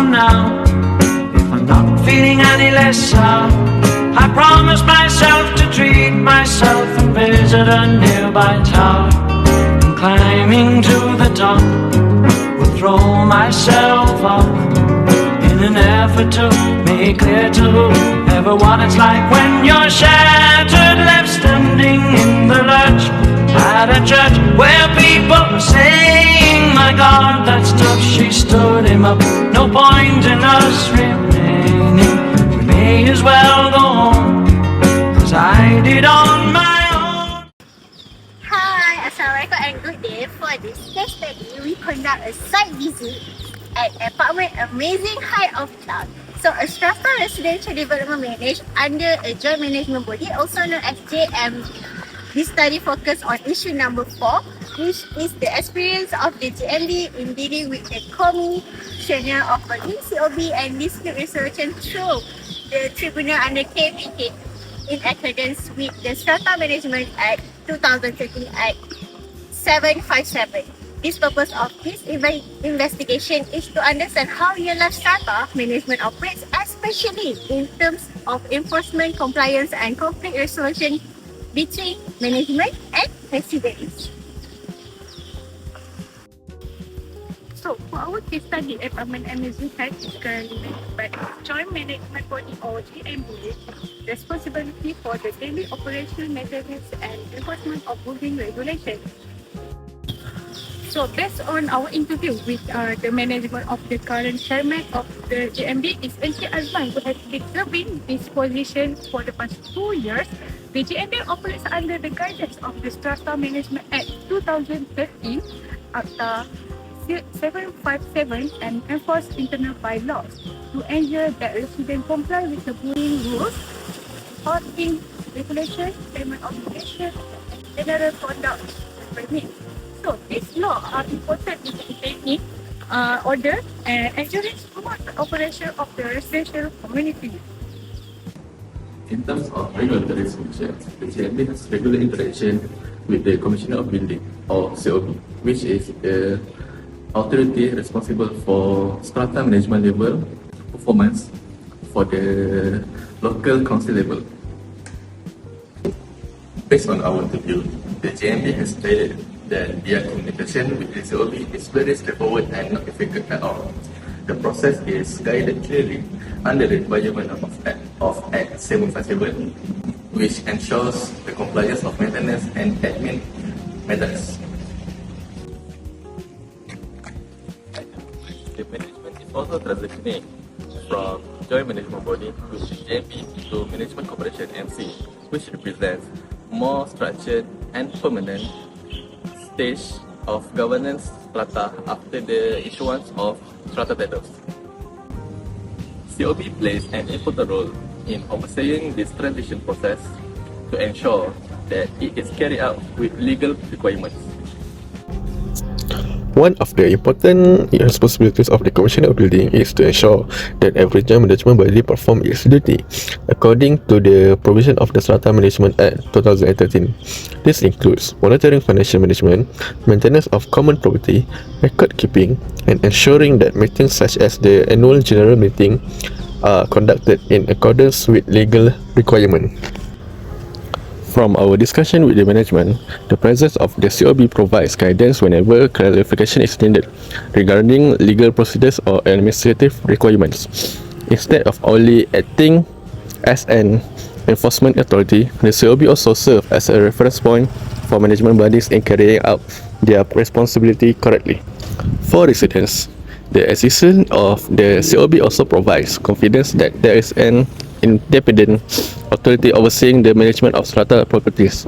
from now. If I'm not feeling any less sound, I promise myself to treat myself and visit a nearby tower. And climbing to the top, will throw myself up in an effort to make clear to whoever what it's like when you're shattered, left standing in the lurch at a church where people are saying, my God, that stuff, she stood him up. No point in us remaining, we may as well go home, 'cause I did on my own. Hi, Assalamualaikum and good day. For this case study, we conduct a site visit at apartment Amazing Height of Cloud. So, a strata residential development managed under a joint management body, also known as JMB. This study focused on issue number 4, which is the experience of the JMB in dealing with the commissioner of the COB and dispute resolution through the Tribunal under KPKT in accordance with the Strata Management Act 2013 Act 757. This purpose of this investigation is to understand how real-life strata management operates, especially in terms of enforcement, compliance and conflict resolution between management and residents. So, for our case study, apartment Amazing Height is currently managed by Joint Management Body or JMB, responsibility for the daily operation, maintenance and enforcement of building regulations. So, based on our interview with the management of the current chairman of the JMB is Encik Azman, who has been serving this position for the past 2 years. The JMB operates under the guidance of the Strata Management Act 2013, Acta 757 and enforce internal bylaws to ensure that residents comply with the building rules, parking regulations, payment obligations, and general conduct permits. So, these laws are important in maintaining order and ensuring smooth operation of the residential community. In terms of regulatory function, the JMB has regular interaction with the Commissioner of Building or COB, which is the authority responsible for strata management level performance for the local council level. Based on our interview, the JMB has stated that their communication with the COB is very straightforward and not difficult at all. The process is guided clearly under the requirement of Act 757, which ensures the compliance of maintenance and admin matters. The management is also transitioning from Joint Management Body, which is JMB, to Management Corporation MC, which represents more structured and permanent stage of governance strata after the issuance of strata titles. COB plays an important role in overseeing this transition process to ensure that it is carried out with legal requirements. One of the important responsibilities of the Commissioner of Building is to ensure that every joint management body performs its duty according to the provision of the Strata Management Act 2013. This includes monitoring financial management, maintenance of common property, record keeping, and ensuring that meetings such as the annual general meeting are conducted in accordance with legal requirements. From our discussion with the management, the presence of the COB provides guidance whenever clarification is needed regarding legal procedures or administrative requirements. Instead of only acting as an enforcement authority, the COB also serves as a reference point for management bodies in carrying out their responsibility correctly. For residents, the existence of the COB also provides confidence that there is an independent authority overseeing the management of strata properties.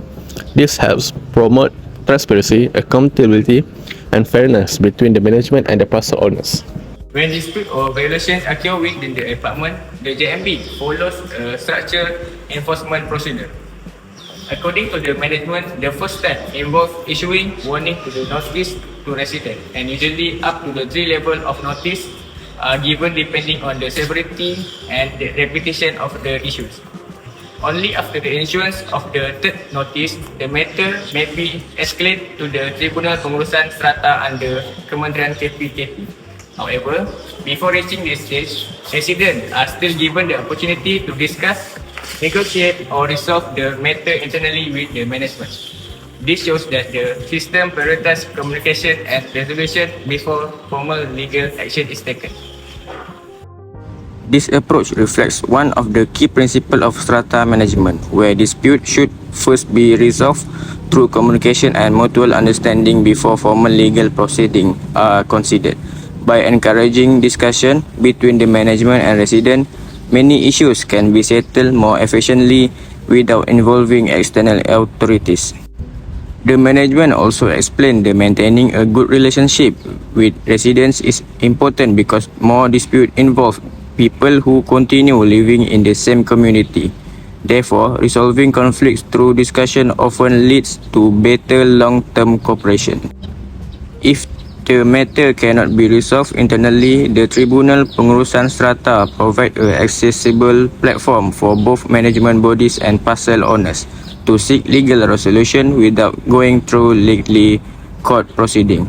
This helps promote transparency, accountability, and fairness between the management and the parcel owners. When dispute or violations occur within the apartment, the JMB follows a structured enforcement procedure. According to the management, the first step involves issuing warning to the notice to residents, and usually up to the 3 levels of notice are given depending on the severity and the repetition of the issues. Only after the issuance of the third notice, the matter may be escalated to the Tribunal Pengurusan Strata under Kementerian KPKT. However, before reaching this stage, residents are still given the opportunity to discuss, negotiate, or resolve the matter internally with the management. This shows that the system prioritizes communication and resolution before formal legal action is taken. This approach reflects one of the key principles of strata management, where disputes should first be resolved through communication and mutual understanding before formal legal proceedings are considered. By encouraging discussion between the management and resident, many issues can be settled more efficiently without involving external authorities. The management also explained that maintaining a good relationship with residents is important because more disputes involve people who continue living in the same community. Therefore, resolving conflicts through discussion often leads to better long-term cooperation. If the matter cannot be resolved internally, the Tribunal Pengurusan Strata provides an accessible platform for both management bodies and parcel owners to seek legal resolution without going through lengthy court proceedings.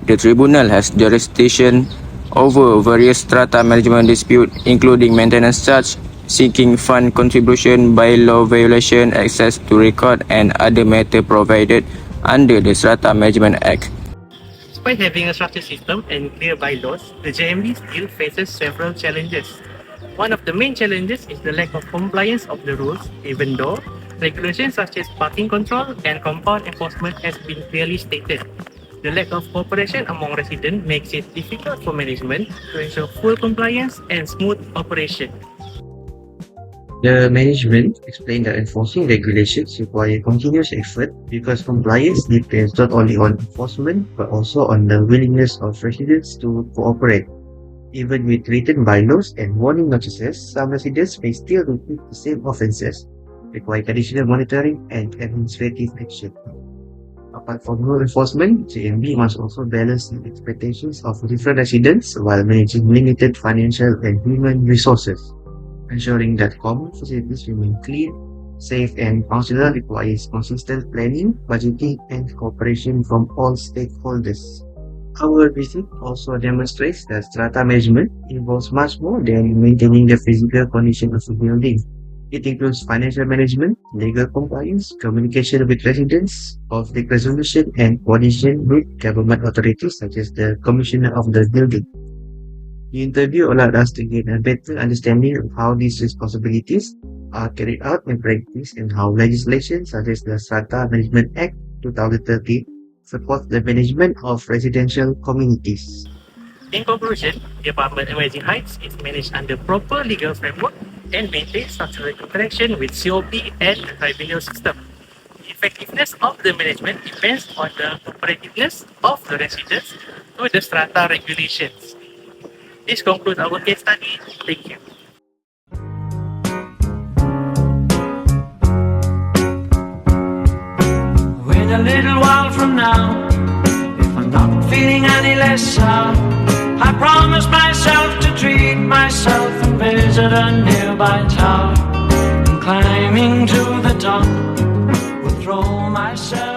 The Tribunal has jurisdiction over various strata management disputes, including maintenance charge, seeking fund contribution, bylaw violation, access to record, and other matters provided under the Strata Management Act. Despite having a structured system and clear bylaws, the JMB still faces several challenges. One of the main challenges is the lack of compliance of the rules, even though regulations such as parking control and compound enforcement has been clearly stated. The lack of cooperation among residents makes it difficult for management to ensure full compliance and smooth operation. The management explained that enforcing regulations require continuous effort because compliance depends not only on enforcement but also on the willingness of residents to cooperate. Even with written bylaws and warning notices, some residents may still repeat the same offences, require additional monitoring and administrative action. Apart from rule enforcement, JMB must also balance the expectations of different residents while managing limited financial and human resources. Ensuring that common facilities remain clean, safe, and functional requires consistent planning, budgeting, and cooperation from all stakeholders. Our visit also demonstrates that strata management involves much more than maintaining the physical condition of a building. It includes financial management, legal compliance, communication with residents, conflict resolution, and coordination with government authorities such as the Commissioner of the building. The interview allowed us to gain a better understanding of how these responsibilities are carried out in practice and how legislation such as the Strata Management Act 2013 supports the management of residential communities. In conclusion, the apartment Amazing Heights is managed under proper legal framework and maintains structural interaction with COB and the tribunal system. The effectiveness of the management depends on the cooperativeness of the residents to the strata regulations. This concludes our case study. Thank you. In a little while from now, if I'm not feeling any less sour, I promise myself to treat myself and visit a nearby tower. And climbing to the top, will throw myself